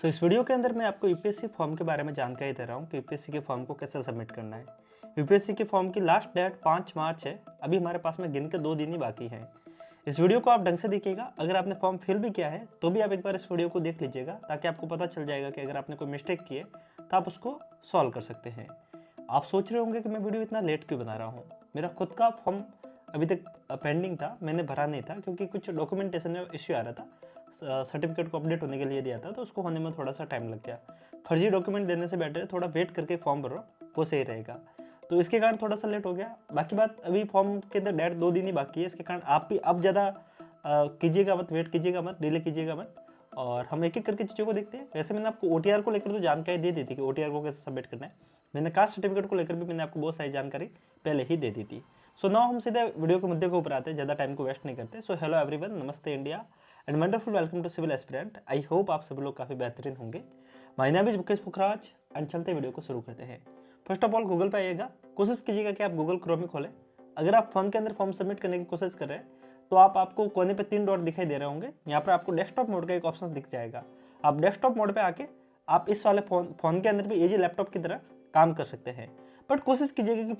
इस वीडियो के अंदर मैं आपको यूपीएससी फॉर्म के बारे में जानकारी दे रहा हूँ कि यूपीएससी के फॉर्म को कैसे सबमिट करना है। यूपीएससी के फॉर्म की लास्ट डेट 5 मार्च है। अभी हमारे पास में गिन के 2 दिन ही बाकी हैं। इस वीडियो को आप ढंग से देखिएगा। अगर आपने फॉर्म फिल भी किया है तो भी आप एक बार इस वीडियो को देख लीजिएगा, ताकि आपको पता चल जाएगा कि अगर आपने कोई मिस्टेक की है तो आप उसको सॉल्व कर सकते हैं। आप सोच रहे होंगे कि मैं वीडियो इतना लेट क्यों बना रहा हूँ। मेरा खुद का फॉर्म अभी तक पेंडिंग था, मैंने भरा नहीं था क्योंकि कुछ डॉक्यूमेंटेशन में इश्यू आ रहा था। सर्टिफिकेट को अपडेट होने के लिए दिया था तो उसको होने में थोड़ा सा टाइम लग गया। फर्जी डॉक्यूमेंट देने से बेटर है थोड़ा वेट करके फॉर्म भरो, वो सही रहेगा। तो इसके कारण थोड़ा सा लेट हो गया। बाकी बात, अभी फॉर्म के अंदर डेट 2 दिन ही बाकी है। इसके कारण आप भी अब ज़्यादा कीजिएगा मत, वेट कीजिएगा मत, डिले कीजिएगा मत। और हम एक एक करके चीज़ों को देखते हैं। वैसे मैंने आपको ओटीआर को लेकर तो जानकारी दे दी थी कि ओटीआर को कैसे सबमिट करना है। मैंने कास्ट सर्टिफिकेट को लेकर भी मैंने आपको बहुत सारी जानकारी पहले ही दे दी थी। सो नाउ हम सीधे वीडियो के मुद्दे के ऊपर आते हैं, ज़्यादा टाइम को वेस्ट नहीं करते। सो हेलो एवरीवन, नमस्ते India and wonderful welcome to civil aspirant. I hope आप सभी लोग काफ़ी बेहतरीन होंगे। My name is Mukesh Pukhraj and चलते वीडियो को शुरू करते हैं। फर्स्ट ऑफ ऑल गूगल पे आइएगा। कोशिश कीजिएगा कि आप गूगल क्रोम में खोलें। अगर आप फोन के अंदर फॉर्म सबमिट करने की कोशिश कर रहे हैं तो आपको कोने पे 3 डॉट दिखाई दे रहे होंगे। यहाँ पर आपको डेस्कटॉप मोड का एक ऑप्शन दिख जाएगा। आप डेस्कटॉप मोड पे आके आप इस वाले फोन के अंदर भी इजी लैपटॉप की तरह काम कर सकते हैं। बट कोशिश कीजिएगा कि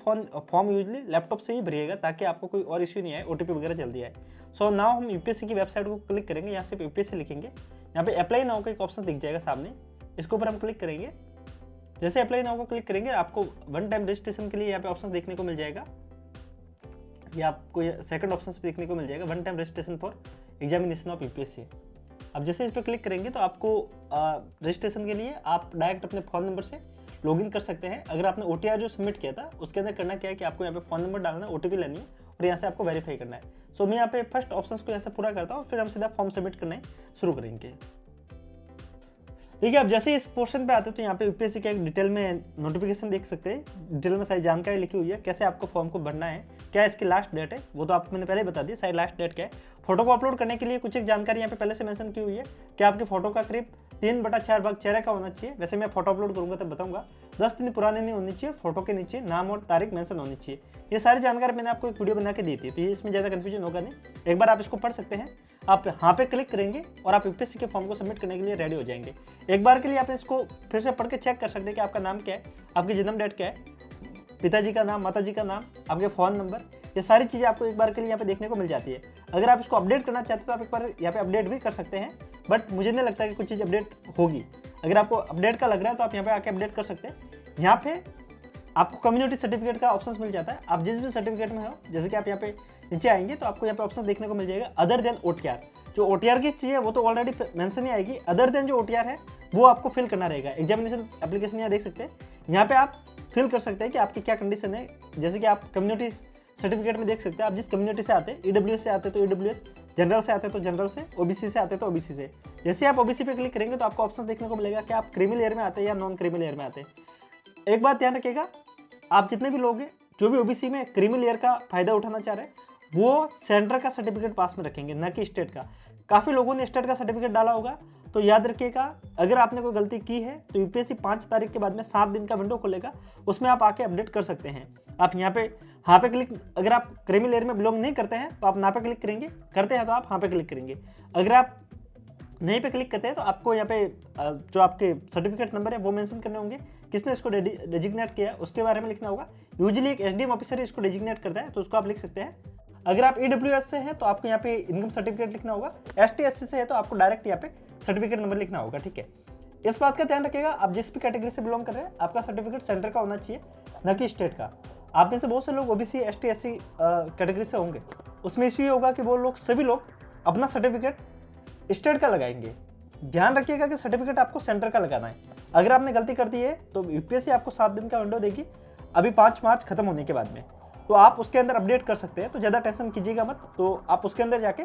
फॉर्म यूजली लैपटॉप से ही भरिएगा, ताकि आपको कोई और इश्यू नहीं आए, ओटीपी वगैरह जल्दी आए। सो नाउ हम यूपीएससी की वेबसाइट को क्लिक करेंगे। यहाँ से यूपीएससी लिखेंगे, यहाँ पे अप्लाई नाउ का एक ऑप्शन दिख जाएगा सामने। इसके ऊपर हम क्लिक करेंगे। जैसे अप्लाई नाउ को क्लिक करेंगे आपको 1 टाइम रजिस्ट्रेशन के लिए यहाँ पे ऑप्शन देखने को मिल जाएगा। या आपको सेकंड ऑप्शन देखने को मिल जाएगा, 1 time registration for examination of UPSC. अब जैसे इस पर क्लिक करेंगे तो आपको रजिस्ट्रेशन के लिए आप डायरेक्ट अपने फ़ोन नंबर से लॉगिन कर सकते हैं। अगर आपने ओटीआर जो सबमिट किया था उसके अंदर करना क्या है कि आपको यहाँ पे फ़ोन नंबर डालना है, ओटीपी लेनी है और यहाँ से आपको वेरीफाई करना है। सो मैं यहाँ पे फर्स्ट ऑप्शंस को यहाँ से पूरा करता हूँ, फिर हम सीधा फॉर्म सबमिट करना शुरू करेंगे। देखिए, अब जैसे इस पोर्शन पे आते हैं तो यहाँ पे यूपीएससी का एक डिटेल में नोटिफिकेशन देख सकते हैं। डिटेल में सारी जानकारी लिखी हुई है, कैसे आपको फॉर्म को भरना है, क्या इसकी लास्ट डेट है, वो तो आपको मैंने पहले ही बता दिया। सारी लास्ट डेट क्या है। फोटो को अपलोड करने के लिए कुछ एक जानकारी यहाँ पे पहले से मेंशन की हुई है कि आपकी फोटो का करीब 3/4 भाग चेहरे का होना चाहिए। वैसे मैं फोटो अपलोड करूंगा तब बताऊंगा। 10 दिन पुरानी नहीं होनी चाहिए। फोटो के नीचे नाम और तारीख मेंशन होनी चाहिए। ये सारी जानकारी मैंने आपको एक वीडियो बना के दी थी, तो इसमें ज़्यादा कन्फ्यूजन होगा नहीं। एक बार आप इसको पढ़ सकते हैं। आप यहाँ पे क्लिक करेंगे और आप यूपीएससी के फॉर्म को सबमिट करने के लिए रेडी हो जाएंगे। एक बार के लिए आप इसको फिर से पढ़ के चेक कर सकते हैं कि आपका नाम क्या है, आपकी जन्म डेट क्या है, पिताजी का नाम, माताजी का नाम, आपके फ़ोन नंबर, ये सारी चीज़ें आपको एक बार के लिए यहाँ पे देखने को मिल जाती है। अगर आप इसको अपडेट करना चाहते हो तो आप एक बार यहाँ पे अपडेट भी कर सकते हैं, बट मुझे नहीं लगता कि कुछ चीज़ अपडेट होगी। अगर आपको अपडेट का लग रहा है तो आप यहाँ पे आके अपडेट कर सकते हैं। यहाँ पे आपको कम्युनिटी सर्टिफिकेट का ऑप्शन मिल जाता है। आप जिस भी सर्टिफिकेट में हो, जैसे कि आप यहाँ पे नीचे आएंगे तो आपको यहाँ पे ऑप्शन देखने को मिल जाएगा अदर देन ओटीआर। जो ओटीआर की चीज़ है वो तो ऑलरेडी मेंशन ही आएगी। अदर देन जो ओटीआर है वो आपको फिल करना रहेगा। एग्जामिनेशन एप्लीकेशन यहाँ देख सकते हैं, यहाँ पे आप फिल कर सकते हैं कि आपकी क्या कंडीशन है। जैसे कि आप कम्युनिटी सर्टिफिकेट में देख सकते हैं आप जिस कम्युनिटी से आते हैं, ईडब्ल्यूएस से आते हैं तो ईडब्ल्यूएस, जनरल से आते हैं तो जनरल से, ओबीसी से आते हैं तो ओबीसी से। जैसे आप ओबीसी पे क्लिक करेंगे तो आपको ऑप्शन देखने को मिलेगा कि आप क्रीमी लेयर में आते हैं या नॉन क्रीमी लेयर में आते हैं। एक बात ध्यान रखिएगा, आप जितने भी लोग हैं जो भी ओबीसी में क्रीमी लेयर का फायदा उठाना चाह रहे हैं वो सेंटर का सर्टिफिकेट पास में रखेंगे, न कि स्टेट का। काफ़ी लोगों ने स्टेट का सर्टिफिकेट डाला होगा, तो याद रखिएगा अगर आपने कोई गलती की है तो यूपीएससी 5 तारीख के बाद में 7 दिन का विंडो खोलेगा, उसमें आप आके अपडेट कर सकते हैं। आप यहाँ पे क्लिक, अगर आप क्रीमी लेयर में बिलोंग नहीं करते हैं तो आप यहाँ पे क्लिक करेंगे, करते हैं तो आप यहाँ पे क्लिक करेंगे। अगर आप नहीं पे क्लिक करते हैं तो आपको यहाँ पे जो आपके सर्टिफिकेट नंबर है वो मेंशन करने होंगे, किसने इसको डेजिग्नेट किया है उसके बारे में लिखना होगा। यूजुअली एक एसडीएम ऑफिसर इसको डेजिग्नेट करता है तो उसको आप लिख सकते हैं। अगर आप ईडब्ल्यूएस से हैं तो आपको यहाँ पे इनकम सर्टिफिकेट लिखना होगा। एसटी एससी से है तो आपको डायरेक्ट यहाँ पे सर्टिफिकेट नंबर लिखना होगा। ठीक है, इस बात का ध्यान रखिएगा, आप जिस भी कैटेगरी से बिलोंग कर रहे हैं आपका सर्टिफिकेट सेंटर का होना चाहिए, न कि स्टेट का। आप में से बहुत से लोग ओबीसी, एसटी, एससी कैटेगरी से होंगे, उसमें इश्यू ये होगा कि वो लोग सभी लोग अपना सर्टिफिकेट स्टेट का लगाएंगे। ध्यान रखिएगा कि सर्टिफिकेट आपको सेंटर का लगाना है। अगर आपने गलती कर दी है तो यूपीएससी आपको 7 दिन का विंडो देगी, अभी 5 मार्च खत्म होने के बाद में, तो आप उसके अंदर अपडेट कर सकते हैं। तो ज़्यादा टेंशन कीजिएगा मत, तो आप उसके अंदर जाके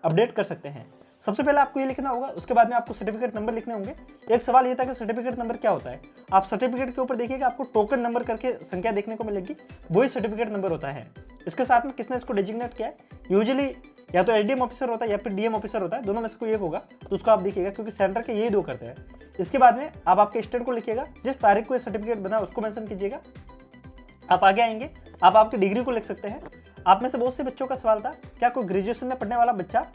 अपडेट कर सकते हैं। सबसे पहले आपको ये लिखना होगा, उसके बाद में आपको सर्टिफिकेट नंबर लिखने होंगे। एक सवाल ये था कि सर्टिफिकेट नंबर क्या होता है। आप सर्टिफिकेट के ऊपर देखिएगा आपको टोकन नंबर करके संख्या देखने को मिलेगी, वही सर्टिफिकेट नंबर होता है। इसके साथ में किसने इसको डेजिग्नेट किया है, यूजुअली या तो एसडीएम ऑफिसर होता है या फिर डीएम ऑफिसर होता है, दोनों में से कोई एक होगा, तो उसको आप देखिएगा क्योंकि सेंटर के यही 2 करते हैं। इसके बाद में आप आपके स्टेट को लिखिएगा, जिस तारीख को ये सर्टिफिकेट बना उसको मेंशन कीजिएगा। आप आगे आएंगे, आप आपकी डिग्री को लिख सकते हैं। आप में से बहुत से बच्चों का सवाल था, क्या कोई ग्रेजुएशन में पढ़ने वाला बच्चा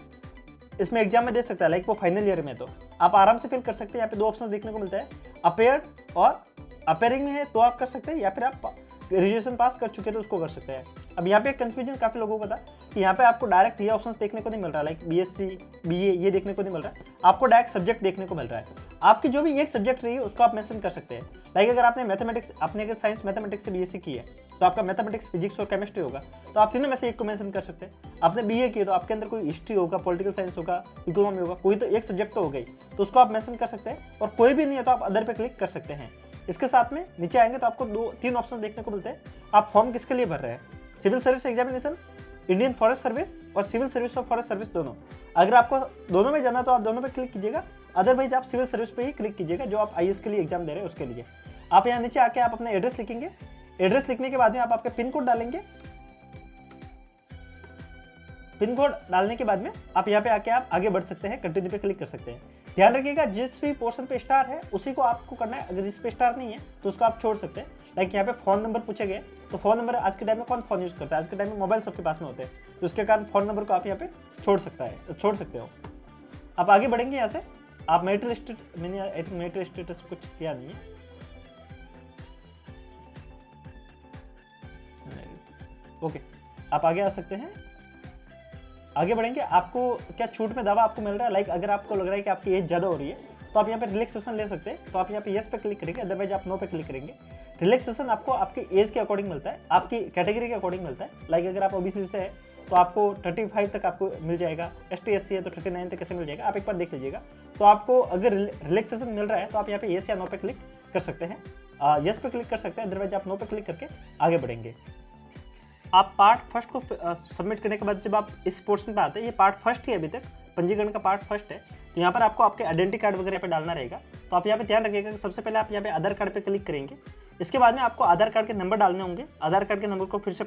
इसमें एग्जाम में दे सकता है, लाइक वो फाइनल ईयर में, तो आप आराम से फिल कर सकते हैं। यहाँ पे 2 ऑप्शंस देखने को मिलता है, अपेयर्ड और अपेयरिंग में है तो आप कर सकते हैं, या फिर आप ग्रेजुएशन पास कर चुके तो उसको कर सकते हैं। अब यहाँ पे कंफ्यूजन काफ़ी लोगों को था कि यहाँ पे आपको डायरेक्ट ये ऑप्शंस देखने को नहीं मिल रहा, लाइक बीएससी बीए ये देखने को नहीं मिल रहा है, आपको डायरेक्ट सब्जेक्ट देखने को मिल रहा है। आपकी जो भी एक सब्जेक्ट रही है उसको आप मेंशन कर सकते हैं। लाइक अगर आपने मैथमेटिक्स, आपने अगर साइंस मैथमेटिक्स से बीएससी की है तो आपका मैथमेटिक्स, फिजिक्स और केमिस्ट्री होगा, तो आप तीनों में से एक को मेंशन कर सकते हैं। आपने बीए की है तो आपके अंदर कोई हिस्ट्री होगा, पॉलिटिकल साइंस होगा, इकोनॉमी होगा, कोई तो एक सब्जेक्ट तो हो गई, तो उसको आप मेंशन कर सकते हैं। और कोई भी नहीं है तो आप अदर पे क्लिक कर सकते हैं। इसके साथ में नीचे आएंगे तो आपको 2-3 ऑप्शन देखने को मिलते हैं। आप फॉर्म किसके लिए भर रहे हैं, civil service examination, Indian forest service और सिविल सर्विस और फॉरेस्ट सर्विस दोनों। अगर आपको दोनों में जाना तो आप दोनों पे क्लिक कीजिएगा, अदरवाइज आप सिविल सर्विस पे ही क्लिक कीजिएगा जो आप आईएएस के लिए एग्जाम दे रहे हैं उसके लिए। आप यहाँ नीचे आके आप अपना एड्रेस लिखेंगे, एड्रेस लिखने के बाद में आप आपके पिन कोड डालेंगे, पिन कोड डालने के बाद में आप यहाँ पे आके आप आगे बढ़ सकते हैं, कंटिन्यू पे क्लिक कर सकते हैं। ध्यान रखिएगा जिस भी पोर्शन पे स्टार है उसी को आपको करना है, अगर जिस पे स्टार नहीं है तो उसको आप छोड़ सकते हैं। लाइक यहाँ पे फ़ोन नंबर पूछे गए, तो फ़ोन नंबर आज के टाइम में कौन फ़ोन यूज़ करता है, आज के टाइम में मोबाइल सबके पास में होते हैं, तो उसके कारण फ़ोन नंबर को आप यहाँ पे छोड़ सकते हो। आप आगे बढ़ेंगे यहाँ से, आप मैरिटल स्टेटस, मैंने आई थिंक मैरिटल स्टेटस कुछ किया नहीं है, ओके आप आगे आ सकते हैं। आगे बढ़ेंगे, आपको क्या छूट में दावा आपको मिल रहा है, लाइक अगर आपको लग रहा है कि आपकी एज ज़्यादा हो रही है तो आप यहाँ पे रिलैक्सेशन ले सकते हैं, तो आप यहाँ पे येस पे क्लिक करेंगे, अदरवाइज आप नो पे क्लिक करेंगे। रिलैक्सेशन आपको आपकी एज के अकॉर्डिंग मिलता है, आपकी कैटेगरी के अकॉर्डिंग मिलता है। लाइक अगर आप ओबीसी से है तो आपको 35 तक आपको मिल जाएगा, ST SC है तो 39 तक कैसे मिल जाएगा, आप एक बार देख लीजिएगा। तो आपको अगर रिलैक्सेशन मिल रहा है तो आप यहाँ पे येस या नो पे क्लिक कर सकते हैं, येस पे क्लिक कर सकते हैं, अदरवाइज आप नो पे क्लिक करके आगे बढ़ेंगे। आप पार्ट फर्स्ट को सबमिट करने के बाद जब आप इस पोर्शन पे आते हैं, ये पार्ट फर्स्ट ही अभी तक पंजीकरण का पार्ट फर्स्ट है, तो यहाँ पर आपको आपके आइडेंटिटी कार्ड वगैरह पे डालना रहेगा। तो आप यहाँ पे ध्यान रखिएगा कि सबसे पहले आप यहाँ पे आधार कार्ड पे क्लिक करेंगे, इसके बाद में आपको आधार कार्ड के नंबर डालने होंगे, आधार कार्ड के नंबर को फिर से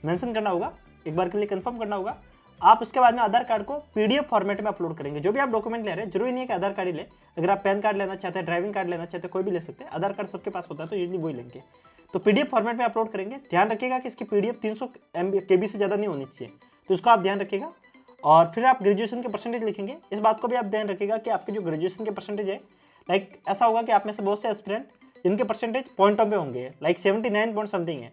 मेंशन करना होगा, एक बार के लिए कंफर्म करना होगा। आप उसके बाद में आधार कार्ड को PDF फॉर्मेट में अपलोड करेंगे। जो भी आप डॉक्यूमेंट ले रहे हैं, जरूरी नहीं है कि आधार कार्ड ही ले, अगर आप पैन कार्ड लेना चाहते हैं, ड्राइविंग कार्ड लेना चाहते हैं, कोई भी ले सकते हैं, आधार कार्ड सबके पास होता है तो यूजली वही लेंगे। तो PDF फॉर्मेट में अपलोड करेंगे। ध्यान रखिएगा कि इसकी PDF 300 KB से ज़्यादा नहीं होनी चाहिए, तो उसको आप ध्यान रखिएगा। और फिर आप ग्रेजुएशन के परसेंटेज लिखेंगे, इस बात को भी आप ध्यान रखिएगा कि आपके जो ग्रेजुएशन के परसेंटेज है, लाइक ऐसा होगा कि आप में से बहुत से एस्पिरेंट जिनके परसेंटेज पॉइंटों पे होंगे, लाइक 79 पॉइंट समथिंग है,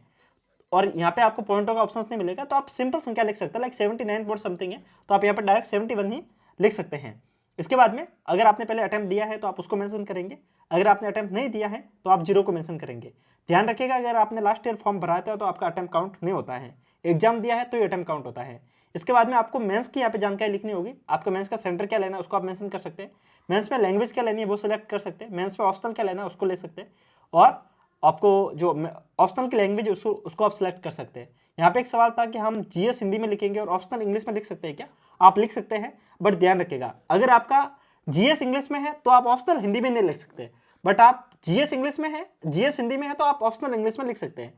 और यहाँ पे आपको पॉइंटों का ऑप्शन नहीं मिलेगा, तो आप सिंपल संख्या लिख सकते हैं, लाइक 79 पॉइंट समथिंग है, तो आप यहाँ पर डायरेक्ट 71 ही लिख सकते हैं। इसके बाद में अगर आपने पहले अटैम्प्ट दिया है तो आप उसको मेंशन करेंगे, अगर आपने अटैम्प्ट नहीं दिया है तो आप 0 को मेंशन करेंगे। ध्यान रखिएगा अगर आपने लास्ट ईयर फॉर्म भरा था तो आपका अटैम्प्ट काउंट नहीं होता है, एग्जाम दिया है तो ये अटैम्प्ट काउंट होता है। इसके बाद में आपको मेंस की यहाँ पे जानकारी लिखनी होगी, आपका मेंस का सेंटर क्या लेना है उसको आप मेंशन कर सकते हैं, मेंस में लैंग्वेज क्या लेनी है वो सिलेक्ट कर सकते हैं, मेंस में ऑप्शनल क्या लेना है उसको ले सकते हैं, और आपको जो ऑप्शनल की लैंग्वेज उसको आप सिलेक्ट कर सकते हैं। यहाँ पे एक सवाल था कि हम GS हिंदी में लिखेंगे और ऑप्शनल इंग्लिश में लिख सकते हैं क्या, आप लिख सकते हैं, बट ध्यान रखिएगा अगर आपका GS इंग्लिश में है तो आप ऑप्शनल हिंदी में नहीं लिख सकते, बट आप GS इंग्लिश में है, GS हिंदी में है तो आप ऑप्शनल इंग्लिश में लिख सकते हैं।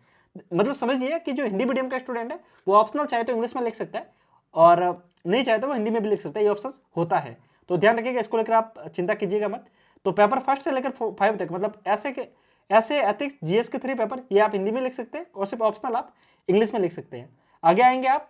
मतलब समझिए कि जो हिंदी मीडियम का स्टूडेंट है वो ऑप्शनल चाहे तो इंग्लिश में लिख सकता है और नहीं चाहे तो वो हिंदी में भी लिख सकता है, ये ऑप्शन होता है। तो ध्यान रखिएगा, इसको लेकर आप चिंता कीजिएगा मत। तो पेपर फर्स्ट से लेकर 5 तक, मतलब ऐसे एथिक्स GS के 3 पेपर ये आप हिंदी में लिख सकते हैं और सिर्फ ऑप्शनल आप इंग्लिश में लिख सकते हैं। आगे आएंगे आप,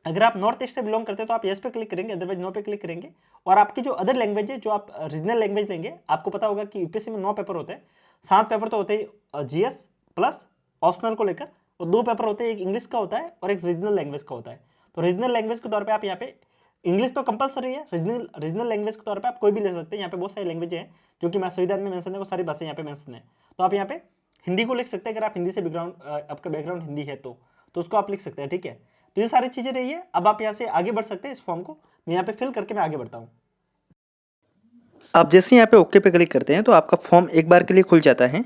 अगर आप नॉर्थ ईस्ट से बिलोंग करते हैं तो आप येस पे क्लिक करेंगे, अदरवाइज नो पे क्लिक करेंगे। और आपकी जो अदर लैंग्वेज है, जो आप रीजनल लैंग्वेज लेंगे, आपको पता होगा कि यूपीएससी में 9 पेपर होते हैं, 7 पेपर तो होते हैं GS प्लस ऑप्शनल को लेकर, और 2 पेपर होते हैं, एक इंग्लिश का होता है और एक रीजनल लैंग्वेज का होता है। तो रीजनल लैंग्वेज के तौर पे आप यहाँ पे इंग्लिश तो कंपलसरी है, रीजनल लैंग्वेज के तौर पे आप कोई भी ले सकते हैं। यहाँ पे बहुत सारी लैंग्वेज हैं जो कि मैं संविधान में मेंशन है, वो सारी भाषाएं यहाँ पे मेंशन है। तो आप यहाँ पे हिंदी को लिख सकते हैं, अगर आप हिंदी से आपका बैकग्राउंड हिंदी है तो उसको आप लिख सकते हैं, ठीक है। तो ये सारी चीज़ें रही है। अब आप यहाँ से आगे बढ़ सकते हैं, इस फॉर्म को मैं यहाँ पे फिल करके मैं आगे बढ़ता हूँ। आप जैसे यहाँ पे ओके पे क्लिक करते हैं तो आपका फॉर्म एक बार के लिए खुल जाता है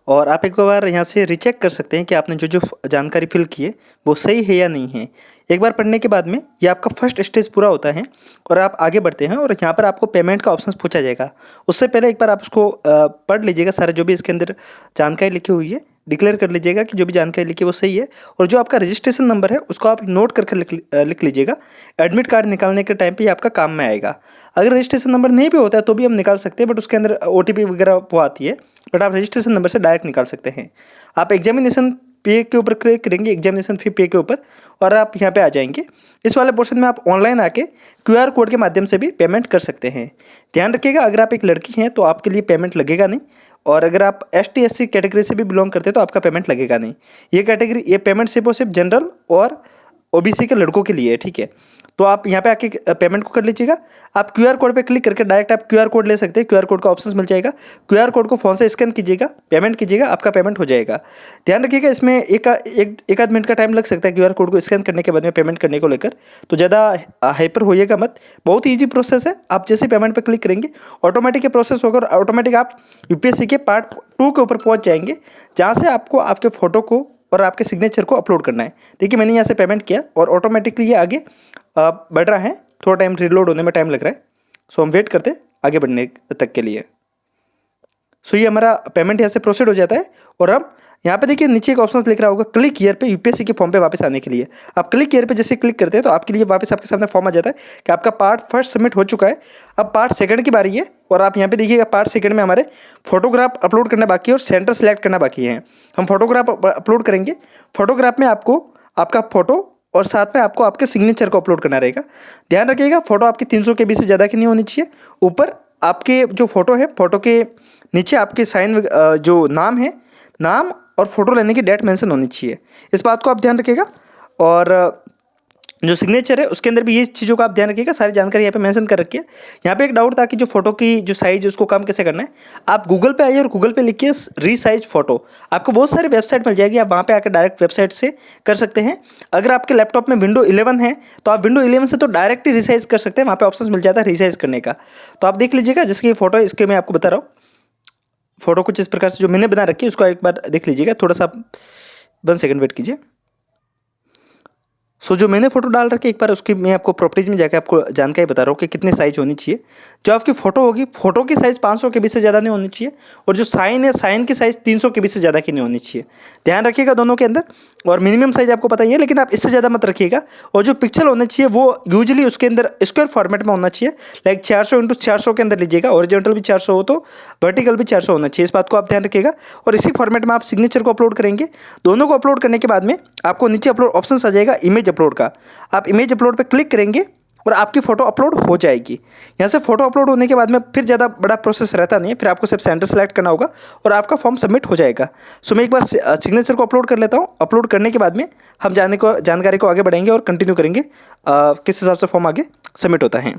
और आप एक बार यहाँ से रीचेक कर सकते हैं कि आपने जो जानकारी फिल की है वो सही है या नहीं है। एक बार पढ़ने के बाद में ये आपका फर्स्ट स्टेज पूरा होता है और आप आगे बढ़ते हैं और यहाँ पर आपको पेमेंट का ऑप्शन पूछा जाएगा। उससे पहले एक बार आप उसको पढ़ लीजिएगा, सारे जो भी इसके अंदर जानकारी लिखी हुई है डिक्लेयर कर लीजिएगा कि जो भी जानकारी लिखी है वो सही है। और जो आपका रजिस्ट्रेशन नंबर है उसको आप नोट करके लिख लीजिएगा, एडमिट कार्ड निकालने के टाइम पे ये आपका काम में आएगा। अगर रजिस्ट्रेशन नंबर नहीं भी होता है तो भी हम निकाल सकते हैं, बट उसके अंदर OTP वगैरह वो आती है, बट आप रजिस्ट्रेशन नंबर से डायरेक्ट निकाल सकते हैं। आप एग्जामिनेशन पे के ऊपर क्लिक करेंगे, एग्जामिनेशन फ़ी पे के ऊपर, और आप यहाँ पे आ जाएंगे। इस वाले पोर्शन में आप ऑनलाइन आके QR कोड के माध्यम से भी पेमेंट कर सकते हैं। ध्यान रखिएगा, अगर आप एक लड़की हैं तो आपके लिए पेमेंट लगेगा नहीं, और अगर आप ST SC कैटेगरी से भी बिलोंग करते हैं तो आपका पेमेंट लगेगा नहीं। ये पेमेंट सिर्फ और सिर्फ जनरल और OBC के लड़कों के लिए है, ठीक है। तो आप यहाँ पे आके पेमेंट को कर लीजिएगा। आप QR कोड पे क्लिक करके डायरेक्ट आप QR कोड ले सकते हैं, QR कोड का ऑप्शन मिल जाएगा। QR कोड को फ़ोन से स्कैन कीजिएगा, पेमेंट कीजिएगा, आपका पेमेंट हो जाएगा। ध्यान रखिएगा, इसमें एक आध मिनट का टाइम लग सकता है QR कोड को स्कैन करने के बाद में पेमेंट करने को लेकर, तो ज़्यादा हाइपर होइएगा मत। बहुत ईजी प्रोसेस है। आप जैसे पेमेंट पर क्लिक करेंगे ऑटोमेटिक ये प्रोसेस होगा, और ऑटोमेटिक आप UPSC के पार्ट 2 के ऊपर पहुँच जाएंगे, जहाँ से आपको आपके फ़ोटो को और आपके सिग्नेचर को अपलोड करना है। देखिए मैंने यहाँ से पेमेंट किया और ऑटोमेटिकली ये आगे बढ़ रहा है। थोड़ा टाइम रीलोड होने में टाइम लग रहा है, सो हम वेट करते हैं आगे बढ़ने तक के लिए। सो ये हमारा पेमेंट यहाँ से प्रोसीड हो जाता है। और अब यहाँ पे देखिए नीचे एक ऑप्शन लिख रहा होगा क्लिक हियर पे UPSC के फॉर्म पे वापस आने के लिए। आप क्लिक हियर पे जैसे क्लिक करते हैं तो आपके लिए वापस आपके सामने फॉर्म आ जाता है कि आपका पार्ट 1 सबमिट हो चुका है, अब पार्ट 2 की बारी है। और आप यहाँ पे देखिएगा पार्ट 2 में हमारे फोटोग्राफ अपलोड करना बाकी है और सेंटर सेलेक्ट करना बाकी है। हम फोटोग्राफ अपलोड करेंगे। फोटोग्राफ में आपको आपका फोटो और साथ में आपको आपके सिग्नेचर को अपलोड करना रहेगा। ध्यान रखिएगा, फोटो आपकी 300 KB से ज़्यादा की नहीं होनी चाहिए। ऊपर आपके जो फोटो है, फोटो के नीचे आपके साइन जो नाम है, नाम और फोटो लेने की डेट मेंशन होनी चाहिए। इस बात को आप ध्यान रखिएगा। और जो सिग्नेचर है उसके अंदर भी ये चीज़ों का आप ध्यान रखिएगा। सारी जानकारी यहाँ पे मेंशन कर रखी है। यहाँ पे एक डाउट था कि जो फोटो की जो साइज़ है उसको कम कैसे करना है। आप गूगल पे आइए और गूगल पे लिखिए रीसाइज फोटो, आपको बहुत सारी वेबसाइट मिल जाएगी। आप वहाँ पे आकर डायरेक्ट वेबसाइट से कर सकते हैं। अगर आपके लैपटॉप में विंडो 11 है तो आप विंडो 11 से तो डायरेक्ट ही रिसाइज कर सकते हैं। वहाँ पे ऑप्शन मिल जाता है रिसाइज करने का, तो आप देख लीजिएगा। जिसकी फोटो है इसके मैं आपको बता रहा हूँ। फोटो कुछ इस प्रकार से जो मैंने बना रखी है उसको एक बार देख लीजिएगा। थोड़ा सा 1 सेकंड वेट कीजिए। सो जो मैंने फोटो डाल रखी है एक बार उसकी मैं आपको प्रॉपर्टीज में जाकर आपको जानकारी बता रहा हूँ कि कितने साइज होनी चाहिए। जो आपकी फोटो होगी, फोटो की साइज़ 500 KB से ज़्यादा नहीं होनी चाहिए, और जो साइन है, साइन की साइज़ 300 KB से ज़्यादा की नहीं होनी चाहिए। ध्यान रखिएगा दोनों के अंदर। और मिनिमम साइज़ आपको पता ही है, लेकिन आप इससे ज़्यादा मत रखिएगा। और जो पिक्सल होना चाहिए वो यूजुअली उसके अंदर स्क्वायर फॉर्मेट में होना चाहिए, लाइक 400 × 400 के अंदर लीजिएगा। हॉरिजॉन्टल भी 400 हो तो वर्टिकल भी 400 होना चाहिए। इस बात को आप ध्यान रखिएगा। और इसी फॉर्मेट में आप सिग्नेचर को अपलोड करेंगे। दोनों को अपलोड करने के बाद में आपको नीचे अपलोड ऑप्शन आ जाएगा इमेज अपलोड का। आप इमेज अपलोड पे क्लिक करेंगे और आपकी फ़ोटो अपलोड हो जाएगी। यहाँ से फ़ोटो अपलोड होने के बाद में फिर ज़्यादा बड़ा प्रोसेस रहता नहीं है। फिर आपको सिर्फ सेंटर सेलेक्ट करना होगा और आपका फॉर्म सबमिट हो जाएगा। सो मैं एक बार सिग्नेचर को अपलोड कर लेता हूँ। अपलोड करने के बाद में हम जानकारी को आगे बढ़ेंगे और कंटिन्यू करेंगे किस हिसाब से फॉर्म आगे सबमिट होता है।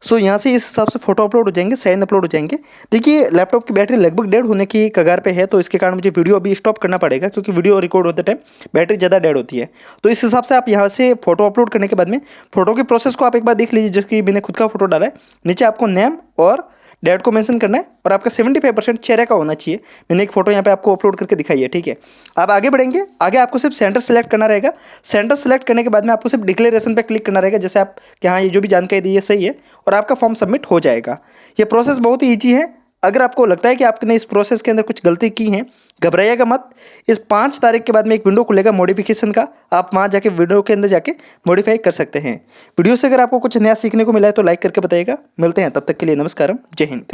सो यहाँ से इस हिसाब से फोटो अपलोड हो जाएंगे, साइन अपलोड हो जाएंगे। देखिए लैपटॉप की बैटरी लगभग डेड होने की कगार पे है, तो इसके कारण मुझे वीडियो अभी स्टॉप करना पड़ेगा, क्योंकि वीडियो रिकॉर्ड होते टाइम बैटरी ज़्यादा डेड होती है। तो इस हिसाब से आप यहाँ से फोटो अपलोड करने के बाद में फोटो के प्रोसेस को आप एक बार देख लीजिए। जिसकी मैंने खुद का फोटो डाला है, नीचे आपको नेम और डेट को मेंशन करना है, और आपका 75% चेहरे का होना चाहिए। मैंने एक फोटो यहाँ पे आपको अपलोड करके दिखाई है, ठीक है। आप आगे बढ़ेंगे। आगे आपको सिर्फ सेंटर सेलेक्ट करना रहेगा। सेंटर सेलेक्ट करने के बाद में आपको सिर्फ डिक्लेरेशन पे क्लिक करना रहेगा, जैसे आप कि हाँ ये जो भी जानकारी दी है सही है, और आपका फॉर्म सबमिट हो जाएगा। ये प्रोसेस बहुत ही ईजी है। अगर आपको लगता है कि आपने इस प्रोसेस के अंदर कुछ गलती की है, घबराइएगा मत। इस 5 तारीख के बाद में एक विंडो खुलेगा मॉडिफिकेशन का, आप वहाँ जाके विंडो के अंदर जाके मॉडिफाई कर सकते हैं। वीडियो से अगर आपको कुछ नया सीखने को मिला है तो लाइक करके बताइएगा। मिलते हैं, तब तक के लिए नमस्कारम, जय हिंद।